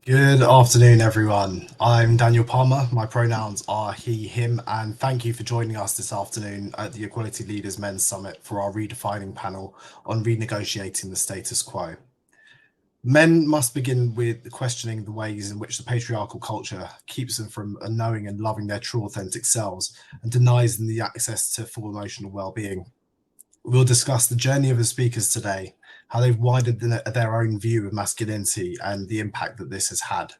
Good afternoon, everyone. I'm Daniel Palmer. My pronouns are he, him, and thank you for joining us this afternoon at the Equality Leaders Men's Summit for our Redefining panel on renegotiating the status quo. Men must begin with questioning the ways in which the patriarchal culture keeps them from knowing and loving their true authentic selves and denies them the access to full emotional well-being. We'll discuss the journey of the speakers today, how they've widened their own view of masculinity and the impact that this has had.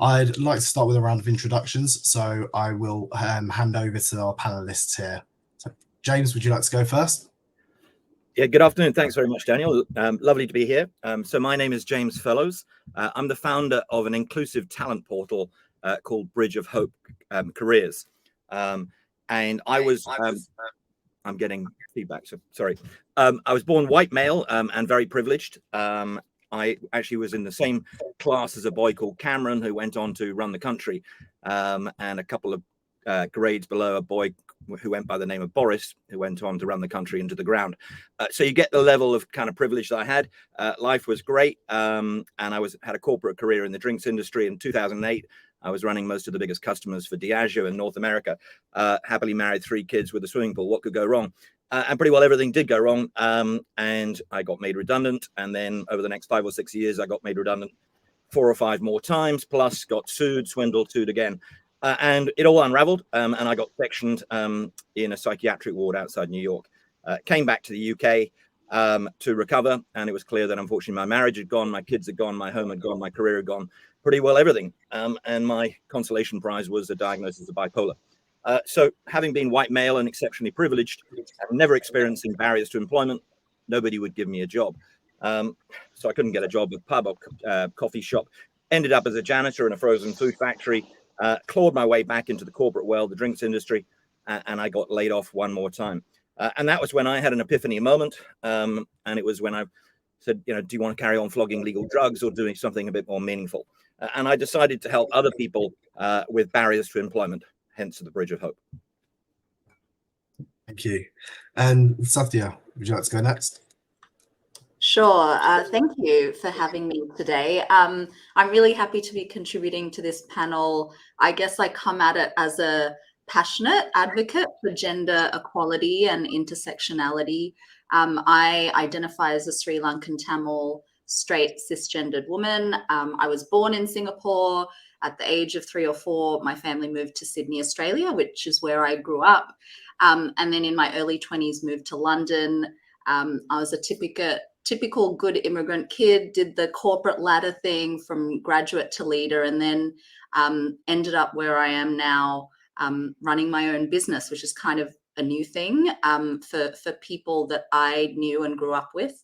I'd like to start with a round of introductions, so I will hand over to our panelists here. So, James, would you like to go first? Yeah, good afternoon. Thanks very much, Daniel. Lovely to be here. So my name is James Fellows. I'm the founder of an inclusive talent portal called Bridge of Hope Careers. And I was, I'm getting feedback, so sorry. I was born white male and very privileged. I actually was in the same class as a boy called Cameron, who went on to run the country, and a couple of grades below a boy who went by the name of Boris, who went on to run the country into the ground. So you get the level of kind of privilege that I had. Life was great, and I had a corporate career in the drinks industry. In 2008, I was running most of the biggest customers for Diageo in North America. Happily married, 3 kids with a swimming pool. What could go wrong? And pretty well everything did go wrong, and I got made redundant. And then over the next 5 or 6 years, I got made redundant 4 or 5 more times, plus got sued, swindled, sued again. And it all unraveled, and I got sectioned in a psychiatric ward outside New York. Came back to the UK to recover, and it was clear that unfortunately my marriage had gone, my kids had gone, my home had gone, my career had gone, pretty well everything. And my consolation prize was a diagnosis of bipolar. So having been white male and exceptionally privileged, and never experiencing barriers to employment, nobody would give me a job. So I couldn't get a job at a pub or coffee shop. Ended up as a janitor in a frozen food factory. Clawed my way back into the corporate world, the drinks industry, and I got laid off one more time. And that was when I had an epiphany moment. And it was when I said, do you want to carry on flogging legal drugs or doing something a bit more meaningful? And I decided to help other people with barriers to employment, hence the Bridge of Hope. Thank you. And Satya, would you like to go next? Sure. Thank you for having me today. I'm really happy to be contributing to this panel. I guess I come at it as a passionate advocate for gender equality and intersectionality. I identify as a Sri Lankan Tamil straight cisgendered woman. I was born in Singapore. At the age of 3 or 4, my family moved to Sydney, Australia, which is where I grew up. And then in my early 20s, moved to London. I was a typical good immigrant kid, did the corporate ladder thing from graduate to leader, and then ended up where I am now, running my own business, which is kind of a new thing for people that I knew and grew up with,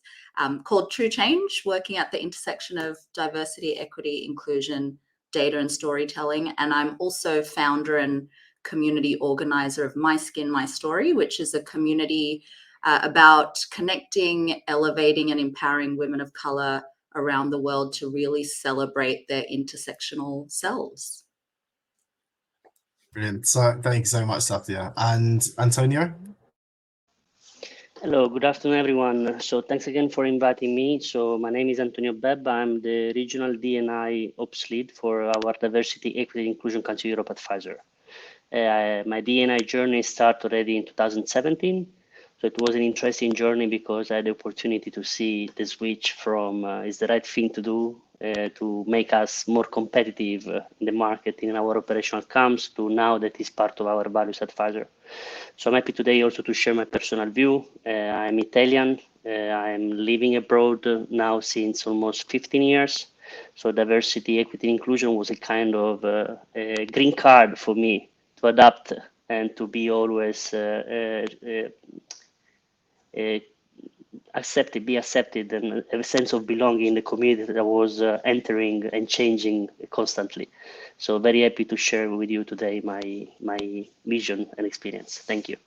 called True Change, working at the intersection of diversity, equity, inclusion, data and storytelling. And I'm also founder and community organizer of My Skin, My Story, which is a community about connecting, elevating, and empowering women of color around the world to really celebrate their intersectional selves. Brilliant. So thank you so much, Satya. And Antonio? Hello, good afternoon, everyone. So thanks again for inviting me. So my name is Antonio Bebb. I'm the Regional D&I Ops Lead for our Diversity, Equity, Inclusion Council Europe at Pfizer. My D&I journey started already in 2017. So it was an interesting journey because I had the opportunity to see the switch from is the right thing to do to make us more competitive in the market in our operational comms to now that is part of our values at Pfizer. So I'm happy today also to share my personal view. I'm Italian. I'm living abroad now since almost 15 years. So diversity, equity, inclusion was a kind of a green card for me to adapt and to be always be accepted and have a sense of belonging in the community that I was entering and changing constantly. So very happy to share with you today my vision and experience. Thank you.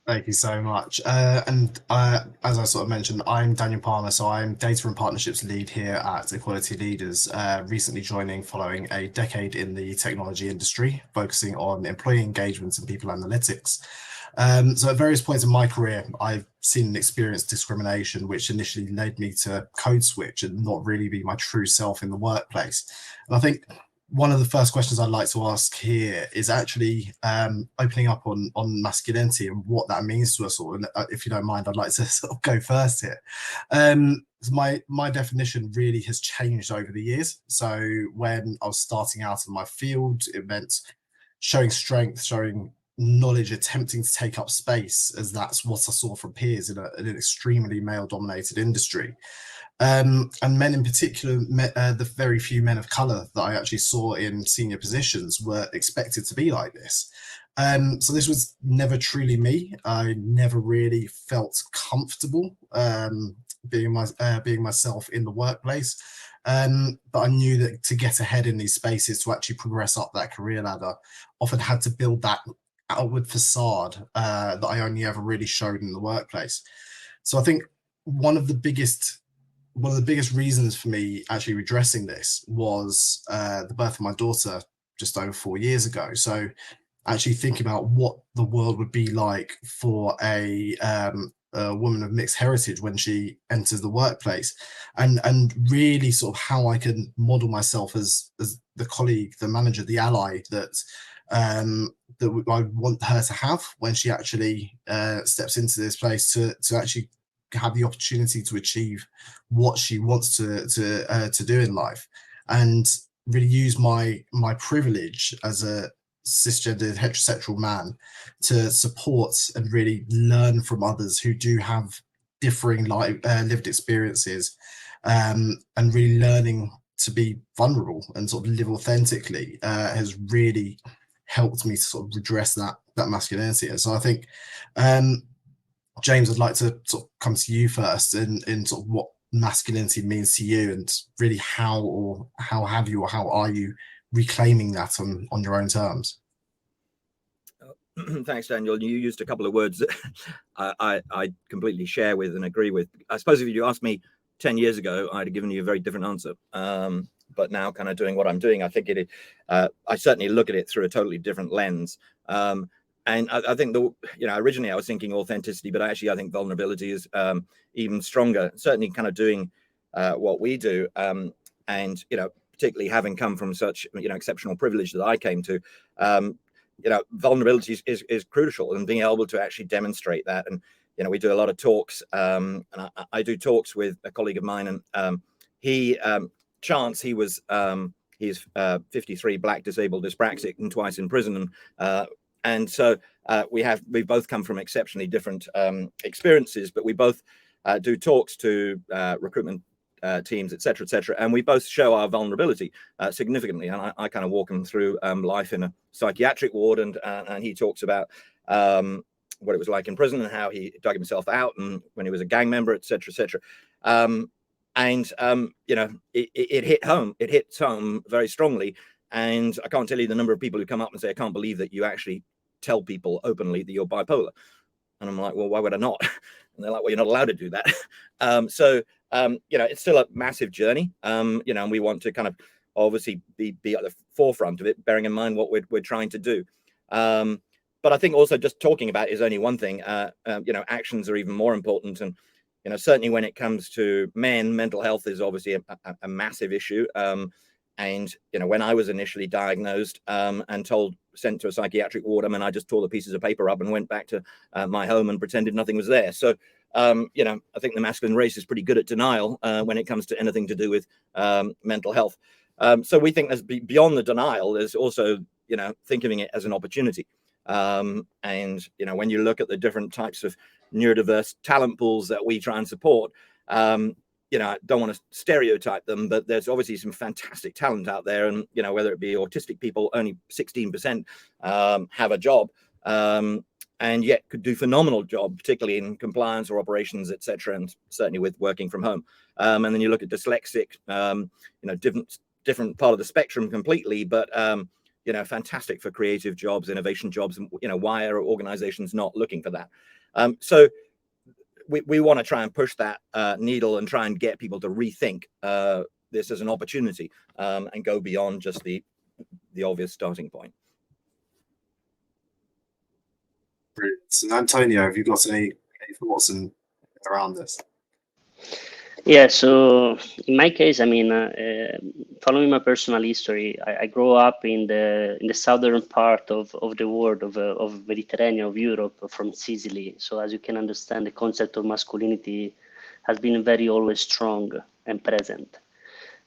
Thank you so much. And as I sort of mentioned, I'm Daniel Palmer, so I'm Data and Partnerships Lead here at Equality Leaders, recently joining following a decade in the technology industry, focusing on employee engagement and people analytics. So at various points in my career, I've seen and experienced discrimination, which initially led me to code switch and not really be my true self in the workplace. And I think one of the first questions I'd like to ask here is actually opening up on masculinity and what that means to us all. And if you don't mind, I'd like to sort of go first here. So my definition really has changed over the years. So when I was starting out in my field, it meant showing strength, showing knowledge, attempting to take up space, as that's what I saw from peers in an extremely male-dominated industry. And men in particular, the very few men of color that I actually saw in senior positions were expected to be like this. So this was never truly me. I never really felt comfortable being myself in the workplace. But I knew that to get ahead in these spaces, to actually progress up that career ladder, often had to build that outward facade that I only ever really showed in the workplace. So I think one of the biggest reasons for me actually redressing this was the birth of my daughter just over 4 years ago. So actually thinking about what the world would be like for a woman of mixed heritage when she enters the workplace, and really sort of how I can model myself as the colleague, the manager, the ally that that I want her to have when she actually steps into this place to actually have the opportunity to achieve what she wants to do in life, and really use my privilege as a cisgendered heterosexual man to support and really learn from others who do have differing lived experiences, and really learning to be vulnerable and sort of live authentically has really helped me to sort of redress that masculinity. And so I think James, I'd like to sort of come to you first in sort of what masculinity means to you, and really how are you reclaiming that on your own terms? Thanks, Daniel. You used a couple of words that I completely share with and agree with. I suppose if you asked me 10 years ago, I'd have given you a very different answer. But now, kind of doing what I'm doing, I think I certainly look at it through a totally different lens. And I think originally I was thinking authenticity, but actually I think vulnerability is even stronger. Certainly, kind of doing what we do, and particularly having come from such exceptional privilege that I came to. Vulnerability is crucial, and being able to actually demonstrate that. And we do a lot of talks, and I do talks with a colleague of mine, and Chance, he's 53, black, disabled, dyspraxic, and twice in prison, and so we both come from exceptionally different experiences, but we both do talks to recruitment teams, etc., and we both show our vulnerability significantly. And I kind of walk him through life in a psychiatric ward, and he talks about what it was like in prison and how he dug himself out, and when he was a gang member, etc. It hits home very strongly. And I can't tell you the number of people who come up and say, I can't believe that you actually tell people openly that you're bipolar. And I'm like, well, why would I not? And they're like, well, you're not allowed to do that. It's still a massive journey, and we want to kind of obviously be at the forefront of it, bearing in mind what we're trying to do. But I think also just talking about it is only one thing. Actions are even more important. And certainly when it comes to men, mental health is obviously a massive issue. And when I was initially diagnosed and sent to a psychiatric ward, I just tore the pieces of paper up and went back to my home and pretended nothing was there. So I think the masculine race is pretty good at denial when it comes to anything to do with mental health. So we think there's beyond the denial, there's also thinking of it as an opportunity. And when you look at the different types of neurodiverse talent pools that we try and support, I don't want to stereotype them, but there's obviously some fantastic talent out there. And, whether it be autistic people, only 16% have a job, and yet could do phenomenal job, particularly in compliance or operations, etc. And certainly with working from home. And then you look at dyslexic, different part of the spectrum completely, but, fantastic for creative jobs, innovation jobs. And, why are organizations not looking for that? So we want to try and push that needle and try and get people to rethink this as an opportunity, and go beyond just the obvious starting point. Brilliant. And Antonio, have you got any thoughts around this? Yeah, so in my case, I mean, following my personal history, I grew up in the southern part of the world of Mediterranean, of Europe, from Sicily. So as you can understand, the concept of masculinity has been very always strong and present.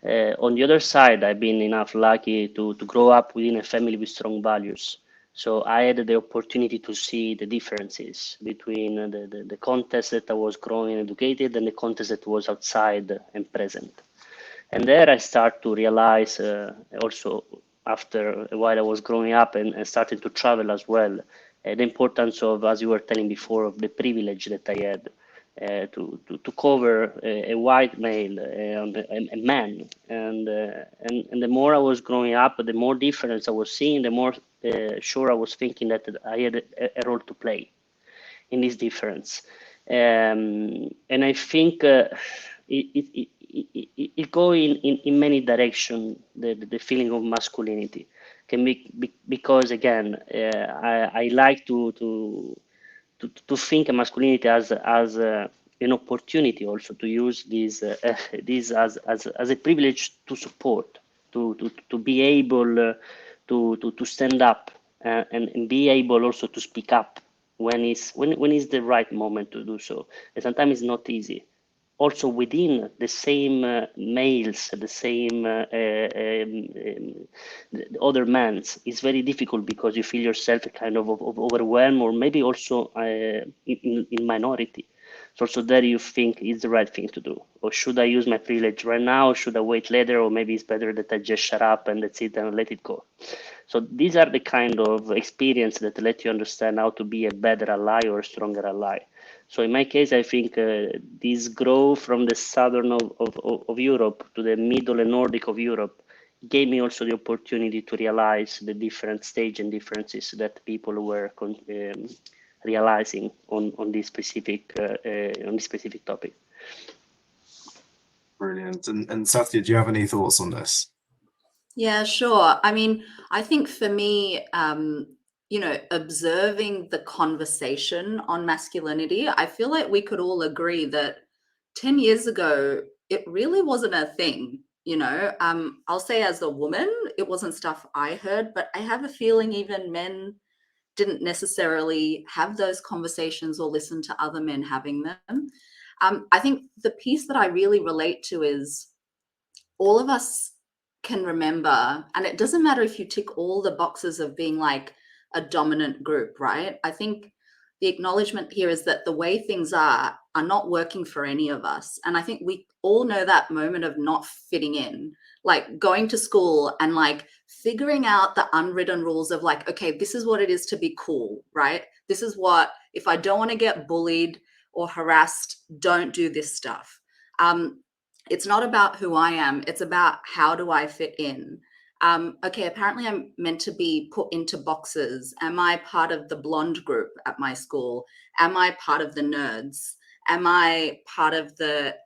On the other side, I've been enough lucky to grow up within a family with strong values. So I had the opportunity to see the differences between the context that I was growing and educated and the context that was outside and present. And there I start to realize also after a while I was growing up and starting to travel as well, the importance of, as you were telling before, of the privilege that I had to cover a white male, a man, and the more I was growing up, the more difference I was seeing, the more sure I was thinking that I had a role to play in this difference, and I think it go in many directions. The feeling of masculinity can be because again, I like to think of masculinity as an opportunity also to use this as a privilege to support, to be able to stand up and be able also to speak up when is the right moment to do so. And sometimes it's not easy. Also within the same males, the same the other mans, it's very difficult because you feel yourself kind of overwhelmed or maybe also in minority. So also there you think it's the right thing to do. Or should I use my privilege right now? Or should I wait later? Or maybe it's better that I just shut up and that's it and let it go. So these are the kind of experience that let you understand how to be a better ally or a stronger ally. So in my case, I think this growth from the southern of Europe to the middle and Nordic of Europe gave me also the opportunity to realize the different stage and differences that people were realizing on this specific topic. Brilliant. And Satya, do you have any thoughts on this? Yeah, sure. I mean, I think for me, observing the conversation on masculinity, I feel like we could all agree that 10 years ago, it really wasn't a thing. I'll say as a woman, it wasn't stuff I heard, but I have a feeling even men didn't necessarily have those conversations or listen to other men having them. I think the piece that I really relate to is all of us can remember, and it doesn't matter if you tick all the boxes of being like a dominant group, right? I think the acknowledgement here is that the way things are not working for any of us. And I think we all know that moment of not fitting in, like going to school and like figuring out the unwritten rules of like, okay, this is what it is to be cool, right? This is what, if I don't want to get bullied or harassed, don't do this stuff. It's not about who I am. It's about how do I fit in. Okay, apparently I'm meant to be put into boxes. Am I part of the blonde group at my school? Am I part of the nerds? Am I part of the,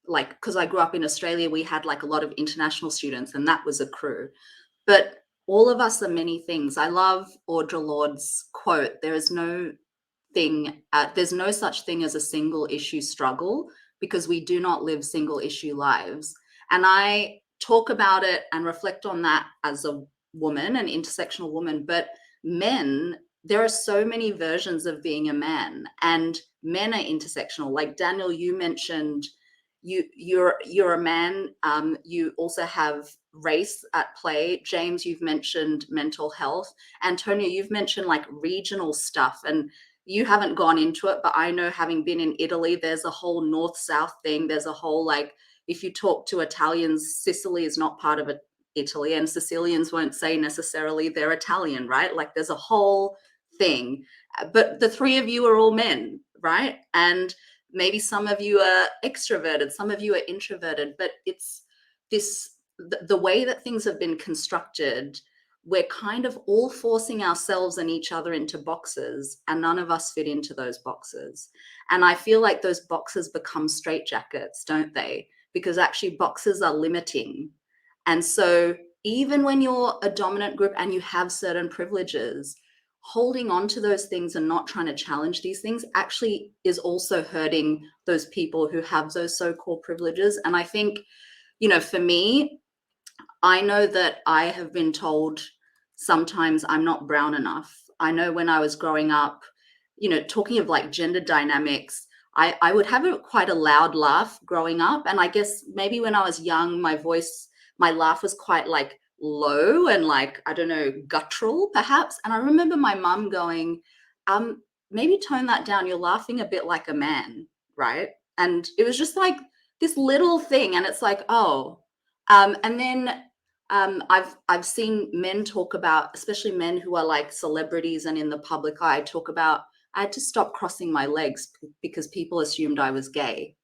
because I grew up in Australia, we had like a lot of international students and that was a crew. But all of us are many things. I love Audre Lorde's quote, there's no such thing as a single issue struggle, because we do not live single issue lives. And I talk about it and reflect on that as a woman, an intersectional woman, but men, there are so many versions of being a man, and men are intersectional. Like Daniel, you mentioned you're a man. You also have race at play. James, you've mentioned mental health. Antonio, you've mentioned like regional stuff, and you haven't gone into it, but I know, having been in Italy, there's a whole north-south thing. There's a whole, like, if you talk to Italians, Sicily is not part of Italy, and Sicilians won't say necessarily they're Italian, right? Like there's a whole thing. But the three of you are all men, right? And maybe some of you are extroverted, some of you are introverted, but it's the way that things have been constructed, we're kind of all forcing ourselves and each other into boxes, and none of us fit into those boxes. And I feel like those boxes become straitjackets, don't they? Because actually boxes are limiting. And so even when you're a dominant group and you have certain privileges, holding on to those things and not trying to challenge these things actually is also hurting those people who have those so-called privileges. And I think, you know, for me, I know that I have been told sometimes I'm not brown enough. I know when I was growing up, you know, talking of like gender dynamics, I would have quite a loud laugh growing up. And I guess maybe when I was young, my laugh was quite like low and like, I don't know, guttural perhaps. And I remember my mum going, maybe tone that down. You're laughing a bit like a man, right? And it was just like this little thing. And it's like, oh, and then I've seen men talk about, especially men who are like celebrities and in the public eye, talk about, I had to stop crossing my legs because people assumed I was gay.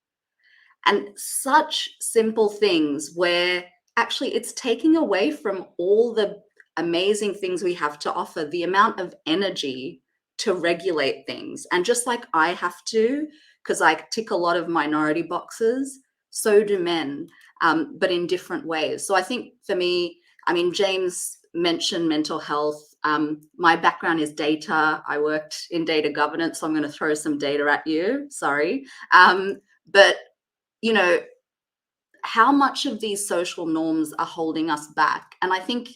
And such simple things where actually it's taking away from all the amazing things we have to offer, the amount of energy to regulate things. And just like I have to, because I tick a lot of minority boxes, so do men, but in different ways. So I think for me, I mean, James mentioned mental health. My background is data. I worked in data governance, so I'm going to throw some data at you. Sorry. But, you know, how much of these social norms are holding us back? And I think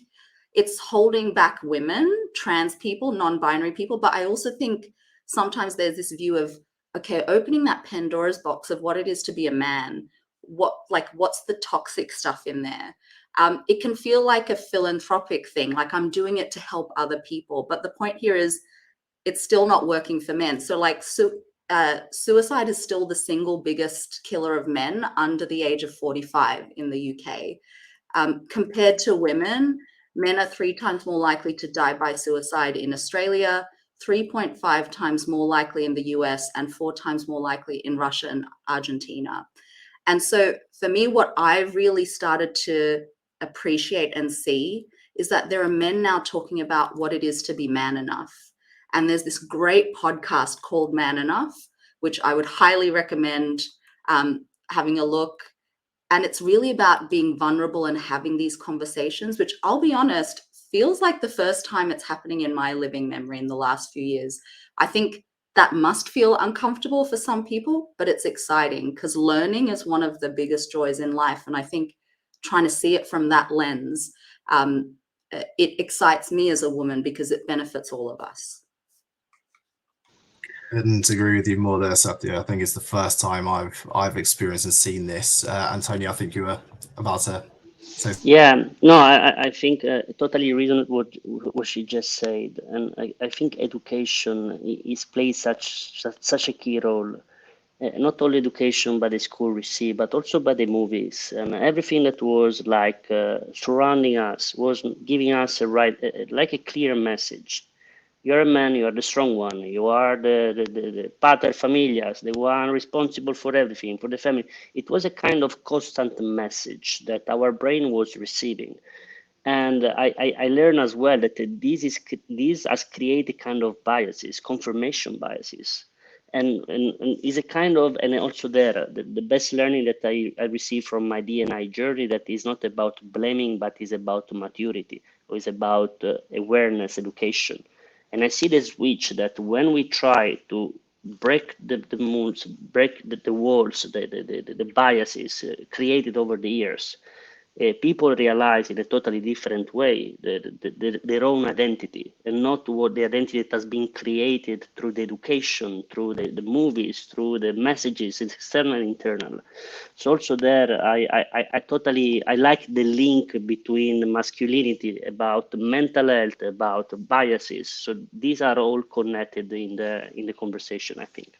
it's holding back women, trans people, non-binary people. But I also think sometimes there's this view of, okay, opening that Pandora's box of what it is to be a man. What's the toxic stuff in there? It can feel like a philanthropic thing, like I'm doing it to help other people. But the point here is it's still not working for men. So like, suicide is still the single biggest killer of men under the age of 45 in the UK. Compared to women, men are 3 times more likely to die by suicide in Australia, 3.5 times more likely in the US, and 4 times more likely in Russia and Argentina. And so for me, what I've really started to appreciate and see is that there are men now talking about what it is to be man enough. And there's this great podcast called Man Enough, which I would highly recommend having a look. And it's really about being vulnerable and having these conversations, which I'll be honest, feels like the first time it's happening in my living memory in the last few years. I think that must feel uncomfortable for some people, but it's exciting because learning is one of the biggest joys in life. And I think trying to see it from that lens, it excites me as a woman because it benefits all of us. Couldn't agree with you more there, Satya. I think it's the first time I've experienced and seen this. Antonio, I think you were about to say. Yeah, no, I think totally reason what she just said, and I think education is plays such a key role. Not only education by the school receive, but also by the movies and everything that was like surrounding us was giving us like a clear message. You're a man, you are the strong one, you are the pater familias, the one responsible for everything, for the family. It was a kind of constant message that our brain was receiving. And I learned as well that this has created kind of biases, confirmation biases. And is a kind of, and also there, the best learning that I received from my D&I journey that is not about blaming, but is about maturity, or is about awareness, education. And I see the switch that when we try to break the molds, break the walls, the biases created over the years, people realize in a totally different way their own identity, and not what the identity that has been created through the education, through the movies, through the messages, it's external and internal. So also there, I totally, I like the link between masculinity, about mental health, about biases. So these are all connected in the conversation, I think.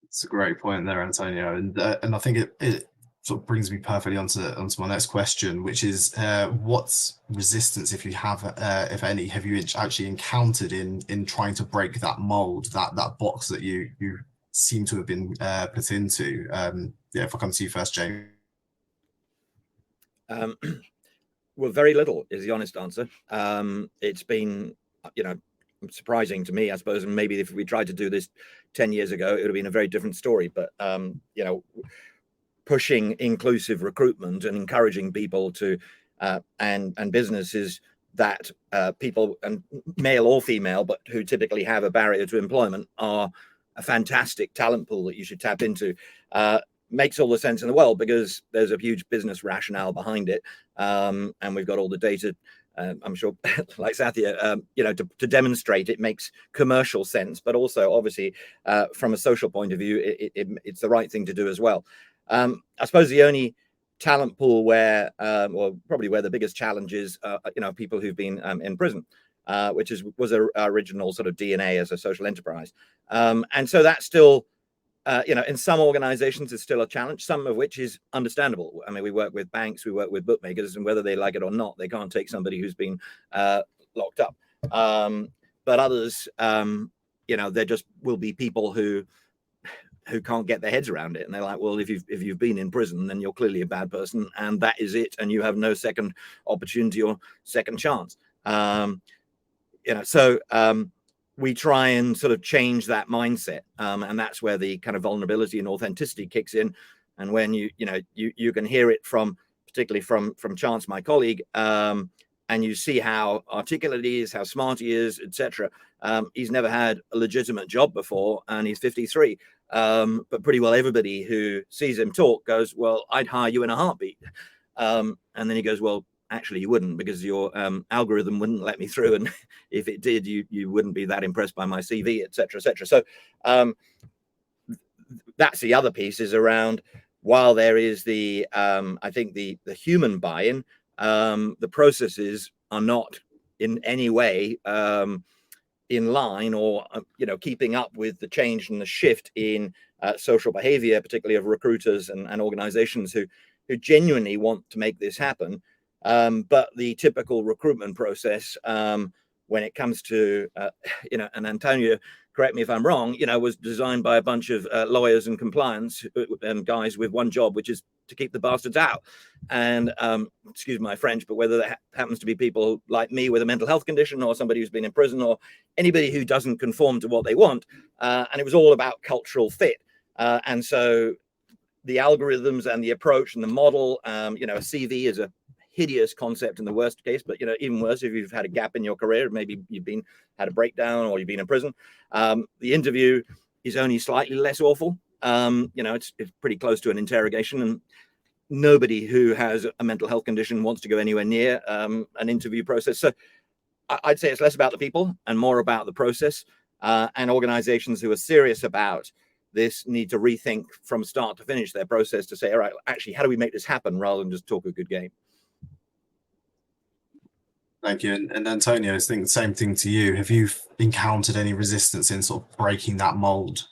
It's a great point there, Antonio, and I think it sort of brings me perfectly onto my next question, which is what resistance, if you have, if any, have you actually encountered in trying to break that mold, that box that you seem to have been put into? Yeah, if I come to you first, James. Well, very little is the honest answer. It's been, surprising to me, I suppose, and maybe if we tried to do this 10 years ago, it would have been a very different story. But pushing inclusive recruitment and encouraging people to and businesses that people, and male or female, but who typically have a barrier to employment, are a fantastic talent pool that you should tap into. Makes all the sense in the world because there's a huge business rationale behind it, and we've got all the data. I'm sure, like Sathya, to demonstrate it makes commercial sense, but also obviously from a social point of view, it's the right thing to do as well. I suppose the only talent pool where, or probably where the biggest challenge is, people who've been in prison, which was our original sort of DNA as a social enterprise, and so that's still. In some organizations, it's still a challenge, some of which is understandable. I mean, we work with banks, we work with bookmakers, and whether they like it or not, they can't take somebody who's been locked up. But others, there just will be people who can't get their heads around it. And they're like, well, if you've been in prison, then you're clearly a bad person, and that is it. And you have no second opportunity or second chance. We try and sort of change that mindset, and that's where the kind of vulnerability and authenticity kicks in. And when you can hear it particularly from Chance, my colleague, and you see how articulate he is, how smart he is, etc. He's never had a legitimate job before, and he's 53. But pretty well everybody who sees him talk goes, well, I'd hire you in a heartbeat. And then he goes, well, actually you wouldn't, because your algorithm wouldn't let me through, and if it did, you wouldn't be that impressed by my CV, etc., etc. So that's the other piece, is around, while there is the I think the human buy-in, the processes are not in any way in line or keeping up with the change and the shift in social behavior, particularly of recruiters and organizations who genuinely want to make this happen. But the typical recruitment process, when it comes to, and Antonio, correct me if I'm wrong, was designed by a bunch of lawyers and compliance and guys with one job, which is to keep the bastards out. And excuse my French, but whether that happens to be people like me with a mental health condition, or somebody who's been in prison, or anybody who doesn't conform to what they want, and it was all about cultural fit. And so the algorithms and the approach and the model, a CV is a hideous concept in the worst case, but even worse if you've had a gap in your career, maybe you've had a breakdown or you've been in prison. The interview is only slightly less awful. It's pretty close to an interrogation, and nobody who has a mental health condition wants to go anywhere near an interview process. So I'd say it's less about the people and more about the process, and organizations who are serious about this need to rethink from start to finish their process to say, all right, actually, how do we make this happen, rather than just talk a good game. Thank you. And Antonio, I think the same thing to you. Have you encountered any resistance in sort of breaking that mold?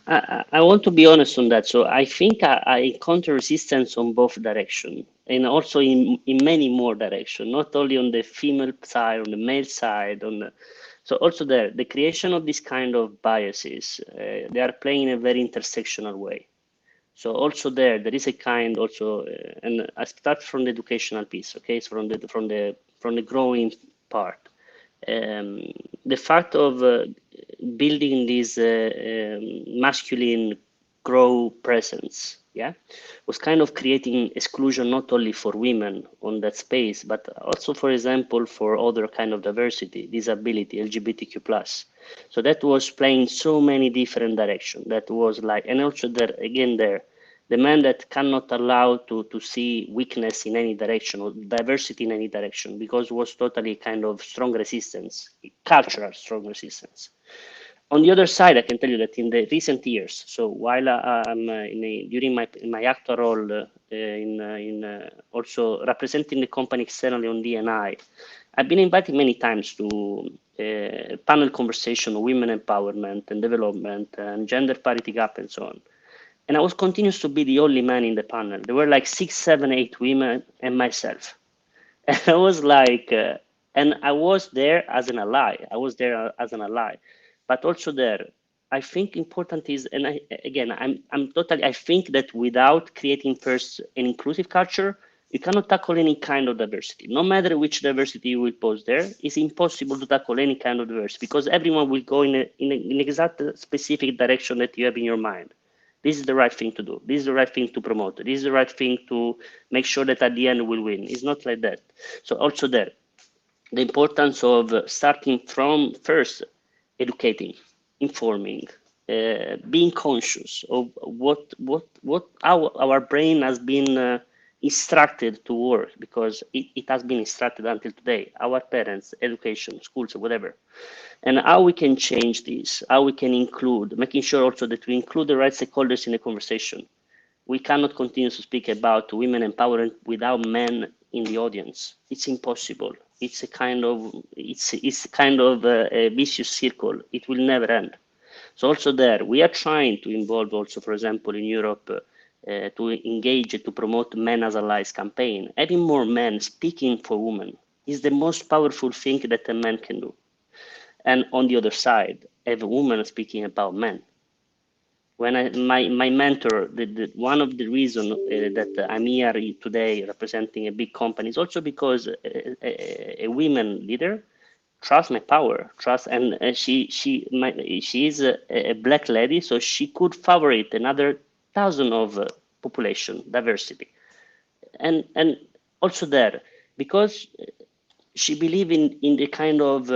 I want to be honest on that. So I think I encounter resistance on both directions, and also in many more directions, not only on the female side, on the male side, so also the creation of this kind of biases, they are playing in a very intersectional way. So also there is a kind also, and I start from the educational piece, okay? So from the growing part, the fact of building this masculine grow presence, was kind of creating exclusion not only for women on that space, but also, for example, for other kind of diversity, disability, LGBTQ+. So that was playing so many different directions. That was like, and also there again the man that cannot allow to see weakness in any direction or diversity in any direction, because it was totally kind of strong resistance, cultural strong resistance. On the other side, I can tell you that in the recent years, so while I'm during my actual role in also representing the company externally on D&I, I've been invited many times to panel conversation on women empowerment and development and gender parity gap and so on. And I was continuous to be the only man in the panel. There were like 6, 7, 8 women and myself. And I was like, and I was there as an ally. But also there, I think important is, and I think that without creating first an inclusive culture, you cannot tackle any kind of diversity. No matter which diversity you will pose there, it's impossible to tackle any kind of diversity, because everyone will go in an exact specific direction that you have in your mind. This is the right thing to do. This is the right thing to promote. This is the right thing to make sure that at the end we'll win. It's not like that. So also there, the importance of starting from first educating, informing, being conscious of what our brain has been instructed to work, because it has been instructed until today. Our parents, education, schools, whatever. And how we can change this, how we can include, making sure also that we include the right stakeholders in the conversation. We cannot continue to speak about women empowerment without men in the audience. It's impossible. It's a kind of a vicious circle. It will never end. So also there, we are trying to involve also, for example, in Europe, to engage, to promote men as allies campaign. Having more men speaking for women is the most powerful thing that a man can do. And on the other side, have a woman speaking about men. When my mentor, one of the reasons that I'm here today representing a big company is also because a women leader trusts my power, and she is a black lady, so she could favorite another 1,000 of population diversity, and also there, because she believed in the kind of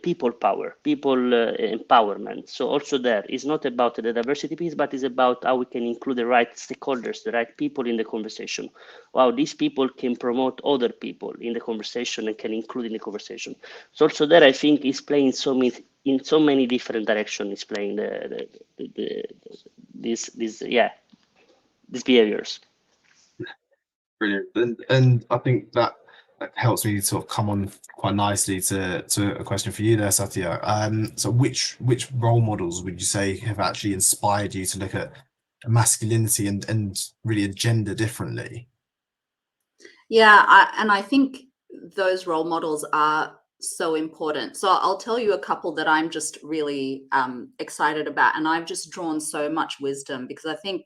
people power, people empowerment. So also there, it's not about the diversity piece, but it's about how we can include the right stakeholders, the right people in the conversation. How these people can promote other people in the conversation and can include in the conversation. So also there, I think is playing in so many different directions. It's playing these behaviors. Brilliant. And I think that helps me sort of come on quite nicely to a question for you there, Satya. So which role models would you say have actually inspired you to look at masculinity and really a gender differently? Yeah, I think those role models are so important. So I'll tell you a couple that I'm just really excited about, and I've just drawn so much wisdom, because I think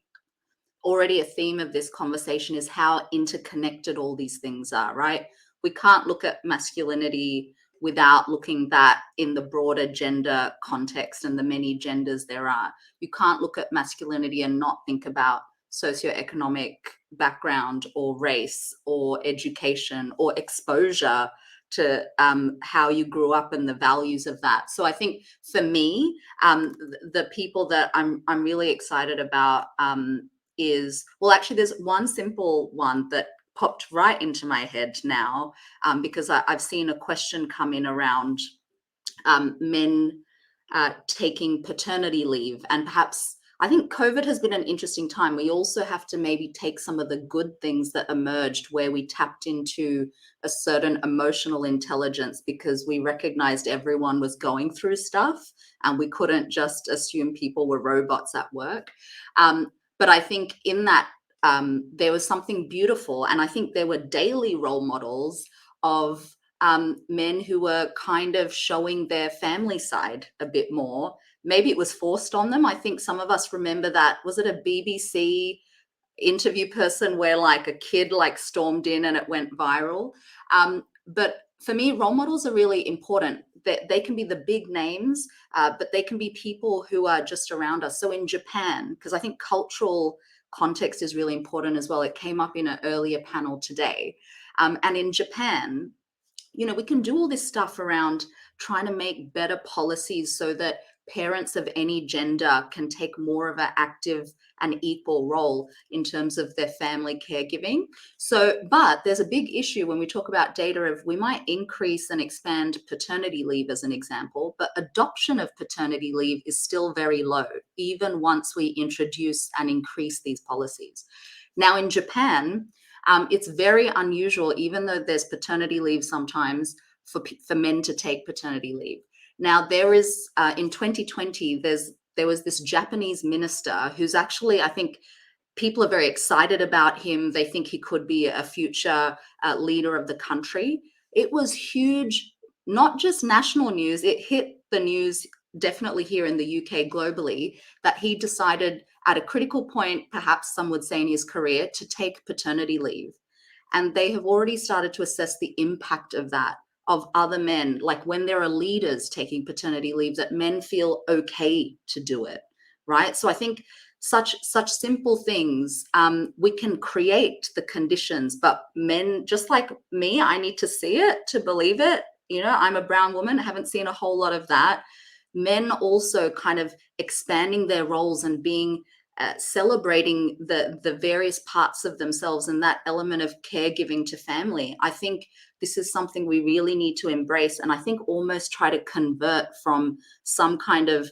already a theme of this conversation is how interconnected all these things are, right? We can't look at masculinity without looking that in the broader gender context and the many genders there are. You can't look at masculinity and not think about socioeconomic background or race or education or exposure to how you grew up and the values of that. So I think for me, the people that I'm really excited about is, well, actually there's one simple one that popped right into my head now, because I've seen a question come in around men taking paternity leave. And perhaps I think COVID has been an interesting time. We also have to maybe take some of the good things that emerged where we tapped into a certain emotional intelligence, because we recognized everyone was going through stuff and we couldn't just assume people were robots at work. But I think in that there was something beautiful, and I think there were daily role models of men who were kind of showing their family side a bit more. Maybe it was forced on them. I think some of us remember that. Was it a BBC interview person where like a kid like stormed in and it went viral? But for me, role models are really important. They can be the big names, but they can be people who are just around us. So in Japan, because I think cultural context is really important as well. It came up in an earlier panel today. And in Japan, we can do all this stuff around trying to make better policies so that parents of any gender can take more of an active and equal role in terms of their family caregiving. So, but there's a big issue when we talk about data of we might increase and expand paternity leave as an example, but adoption of paternity leave is still very low, even once we introduce and increase these policies. Now in Japan, it's very unusual, even though there's paternity leave sometimes for men to take paternity leave. Now there is, in 2020, there was this Japanese minister who's actually, I think people are very excited about him. They think he could be a future leader of the country. It was huge, not just national news, it hit the news definitely here in the UK globally, that he decided at a critical point, perhaps some would say in his career, to take paternity leave. And they have already started to assess the impact of that, of other men, like when there are leaders taking paternity leave, that men feel okay to do it, right? So I think such simple things. We can create the conditions, but men, just like me, I need to see it to believe it. You know, I'm a brown woman, haven't seen a whole lot of that. Men also kind of expanding their roles and being celebrating the various parts of themselves and that element of caregiving to family. I think this is something we really need to embrace, and I think almost try to convert from some kind of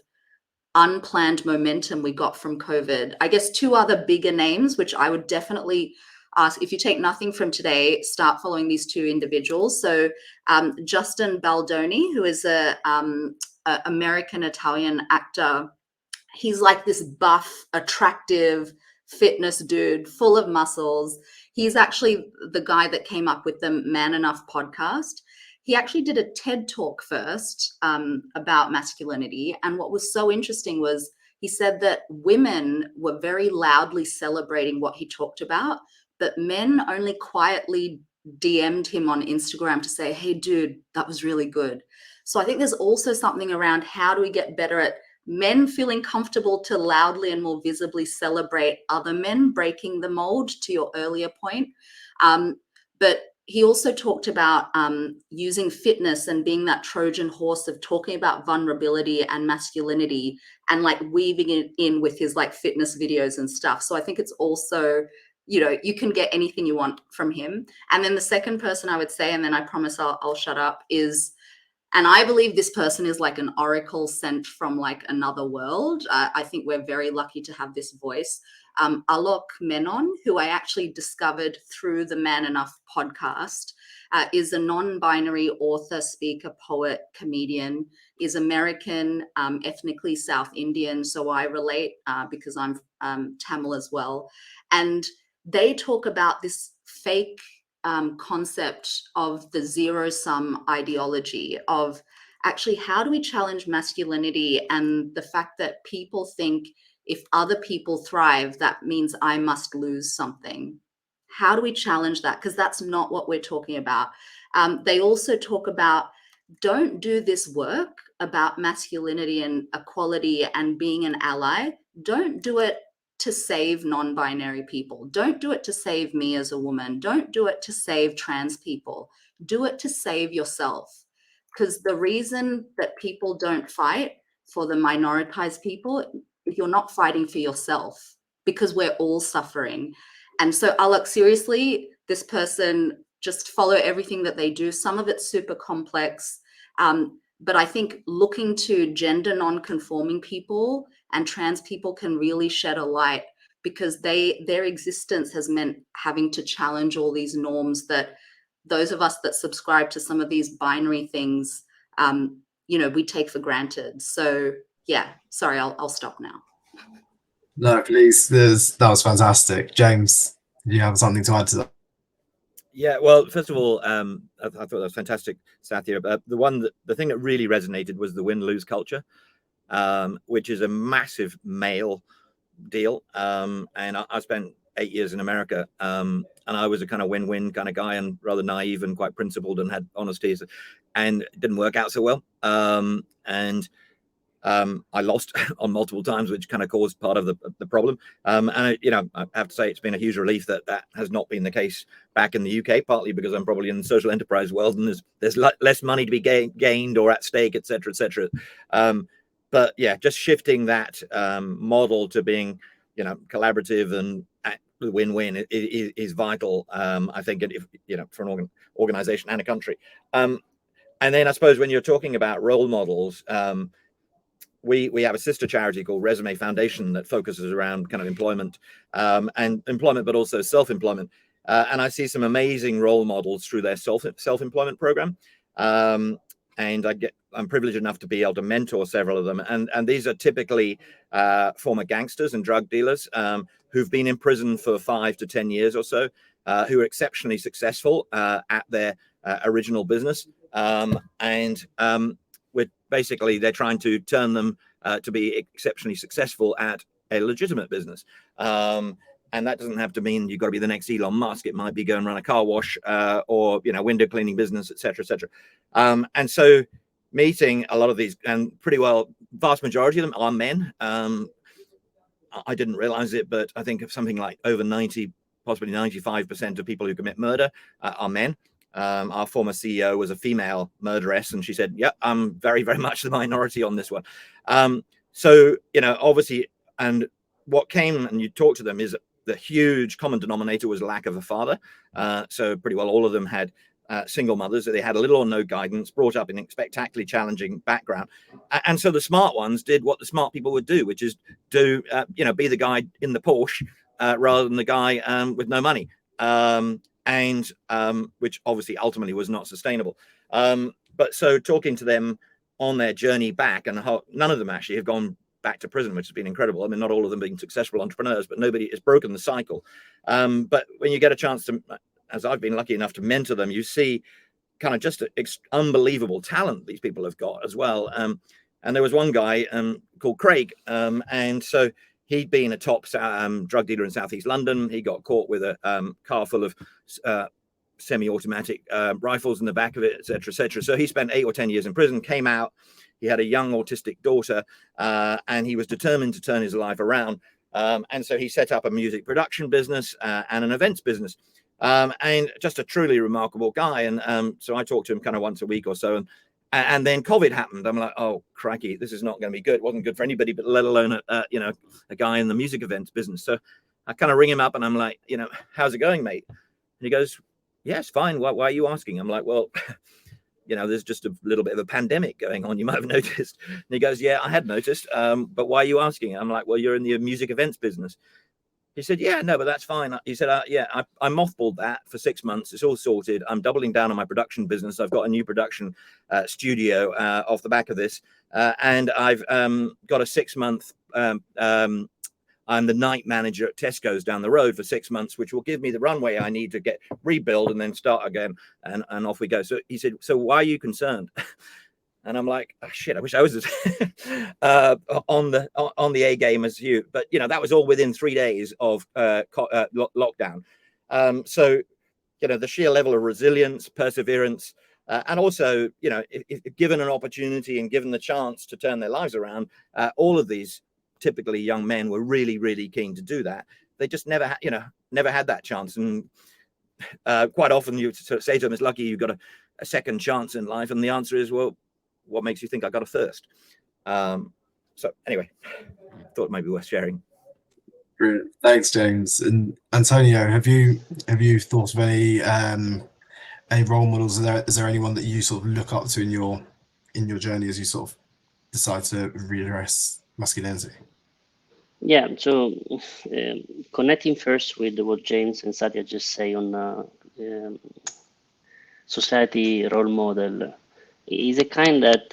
unplanned momentum we got from COVID. I guess two other bigger names, which I would definitely ask, if you take nothing from today, start following these two individuals. So Justin Baldoni, who is a American-Italian actor. He's like this buff, attractive fitness dude, full of muscles. He's actually the guy that came up with the Man Enough podcast. He actually did a TED talk first about masculinity. And what was so interesting was he said that women were very loudly celebrating what he talked about, but men only quietly DM'd him on Instagram to say, hey, dude, that was really good. So I think there's also something around how do we get better at men feeling comfortable to loudly and more visibly celebrate other men breaking the mold, to your earlier point. But he also talked about using fitness and being that Trojan horse of talking about vulnerability and masculinity and like weaving it in with his like fitness videos and stuff. So I think it's also, you know, you can get anything you want from him. And then the second person I would say, and then I promise I'll shut up, is, and I believe this person is like an oracle sent from like another world. I think we're very lucky to have this voice. Alok Menon, who I actually discovered through the Man Enough podcast, is a non-binary author, speaker, poet, comedian, is American, ethnically South Indian. So I relate because I'm Tamil as well. And they talk about this fake concept of the zero-sum ideology of actually how do we challenge masculinity and the fact that people think if other people thrive, that means I must lose something. How do we challenge that? Because that's not what we're talking about. They also talk about don't do this work about masculinity and equality and being an ally. Don't do it to save non-binary people. Don't do it to save me as a woman. Don't do it to save trans people. Do it to save yourself. Because the reason that people don't fight for the minoritized people, you're not fighting for yourself, because we're all suffering. And so, Alok, seriously, this person, just follow everything that they do. Some of it's super complex. But I think looking to gender non-conforming people and trans people can really shed a light, because their existence has meant having to challenge all these norms that those of us that subscribe to some of these binary things, you know, we take for granted. So yeah, sorry, I'll stop now. No, please. That was fantastic. James, do you have something to add to that? Yeah, well, first of all, I thought that was fantastic, Sathya. The thing that really resonated was the win-lose culture, which is a massive male deal. And I spent 8 years in America, and I was a kind of win-win kind of guy, and rather naive and quite principled and had honesty, and it didn't work out so well. I lost on multiple times, which kind of caused part of the problem. And I have to say it's been a huge relief that has not been the case back in the UK, partly because I'm probably in the social enterprise world and there's less money to be gained or at stake, et cetera, et cetera. But yeah, just shifting that model to being, collaborative and win-win is vital. I think, if for an organization and a country. And then I suppose when you're talking about role models, we have a sister charity called Resume Foundation that focuses around kind of employment, but also self-employment. And I see some amazing role models through their self-employment program. And I'm privileged enough to be able to mentor several of them. And these are typically former gangsters and drug dealers who've been in prison for 5 to 10 years or so, who are exceptionally successful at their original business. They're trying to turn them to be exceptionally successful at a legitimate business. And that doesn't have to mean you've got to be the next Elon Musk. It might be go and run a car wash or, window cleaning business, et cetera, et cetera. And so meeting a lot of these, and pretty well, vast majority of them are men. I didn't realize it, but I think of something like over 90, possibly 95% of people who commit murder are men. Our former CEO was a female murderess, and she said, yeah, I'm very, very much the minority on this one. So, you know, obviously, and what came, and you talk to them, is the huge common denominator was lack of a father. So pretty well all of them had single mothers. They had a little or no guidance, brought up in a spectacularly challenging background. And so the smart ones did what the smart people would do, which is do, you know, be the guy in the Porsche rather than the guy with no money. Which obviously ultimately was not sustainable. But so talking to them on their journey back, and how none of them actually have gone back to prison, which has been incredible. I mean, not all of them being successful entrepreneurs, but nobody has broken the cycle. But when you get a chance to, as I've been lucky enough to mentor them, you see kind of just unbelievable talent these people have got as well. And there was one guy called Craig, and so he'd been a top drug dealer in Southeast London. He got caught with a car full of semi-automatic rifles in the back of it, etc., etc. So he spent 8 or 10 years in prison, came out. He had a young autistic daughter, and he was determined to turn his life around. And so he set up a music production business and an events business, and just a truly remarkable guy. And so I talked to him kind of once a week or so. And then COVID happened. I'm like, oh, crikey, this is not going to be good. It wasn't good for anybody, but let alone, you know, a guy in the music events business. So I kind of ring him up and I'm like, you know, how's it going, mate? And he goes, yes, fine. Why are you asking? I'm like, well, you know, there's just a little bit of a pandemic going on. You might have noticed. And he goes, yeah, I had noticed. But why are you asking? I'm like, well, you're in the music events business. He said, yeah, no, but that's fine. He said, yeah, I mothballed that for 6 months. It's all sorted. I'm doubling down on my production business. I've got a new production studio off the back of this. And I've got a 6-month, I'm the night manager at Tesco's down the road for 6 months, which will give me the runway I need to get rebuild and then start again. And off we go. So he said, so why are you concerned? And I'm like, oh, shit, I wish I was on the A game as you. But, you know, that was all within 3 days of lockdown. So, you know, the sheer level of resilience, perseverance, and also, you know, if given an opportunity and given the chance to turn their lives around, all of these typically young men were really, really keen to do that. They just never had that chance. And quite often you sort of say to them, it's lucky you got a second chance in life. And the answer is, well, what makes you think I got a first? So anyway, thought it might be worth sharing. Brilliant. Thanks, James. And Antonio, have you thought of any role models? Is there anyone that you sort of look up to in your journey as you sort of decide to readdress masculinity? Yeah, so connecting first with what James and Satya just say on society role model is a kind that